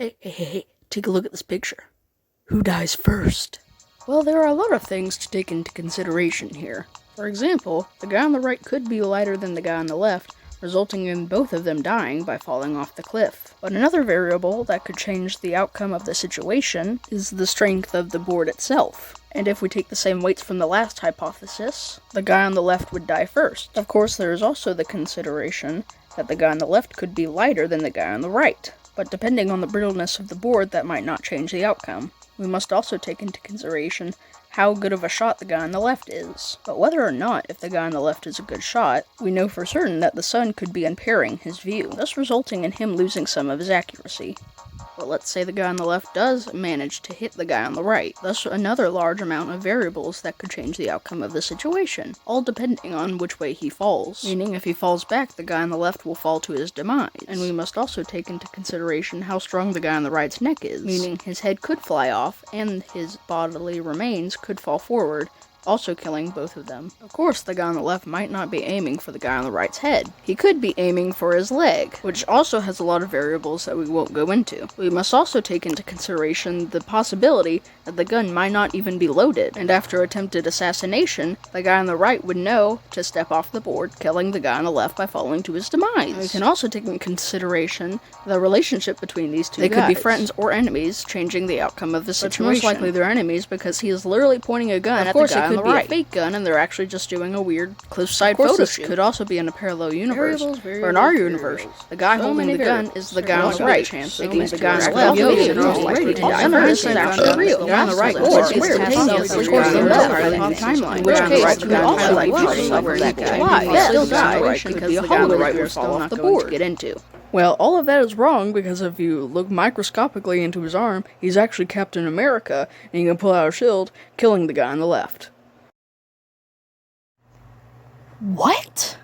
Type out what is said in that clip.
Hey, take a look at this picture. Who dies first? Well, there are a lot of things to take into consideration here. For example, the guy on the right could be lighter than the guy on the left, resulting in both of them dying by falling off the cliff. But another variable that could change the outcome of the situation is the strength of the board itself. And if we take the same weights from the last hypothesis, the guy on the left would die first. Of course, there is also the consideration that the guy on the left could be lighter than the guy on the right. But depending on the brittleness of the board, that might not change the outcome. We must also take into consideration how good of a shot the guy on the left is. But whether or not if the guy on the left is a good shot, we know for certain that the sun could be impairing his view, thus resulting in him losing some of his accuracy. But let's say the guy on the left does manage to hit the guy on the right, thus another large amount of variables that could change the outcome of the situation, all depending on which way he falls. Meaning if he falls back, the guy on the left will fall to his demise. And we must also take into consideration how strong the guy on the right's neck is, meaning his head could fly off, and his bodily remains could fall forward, also killing both of them. Of course, the guy on the left might not be aiming for the guy on the right's head. He could be aiming for his leg, which also has a lot of variables that we won't go into. We must also take into consideration the possibility that the gun might not even be loaded, and after attempted assassination, the guy on the right would know to step off the board, killing the guy on the left by falling to his demise. And we can also take into consideration the relationship between these two guys. They could be friends or enemies, changing the outcome of the situation. Most likely they're enemies because he is literally pointing a gun at the guy on the right. It could be a fake gun, and they're actually just doing a weird close-side photo shoot. This could also be in a parallel universe, or in our universe, the guy holding the gun is the guy on the right, making the guy on the left none of this is actually real. The guy on the right is instantaneous, of course, the timeline. The guy on the right could also like that guy still die because the guy on the right will fall off the board to get into. Well, all of that is wrong, because if you look microscopically into his arm, he's actually Captain America, and he can pull out a shield, killing the guy on the left. What?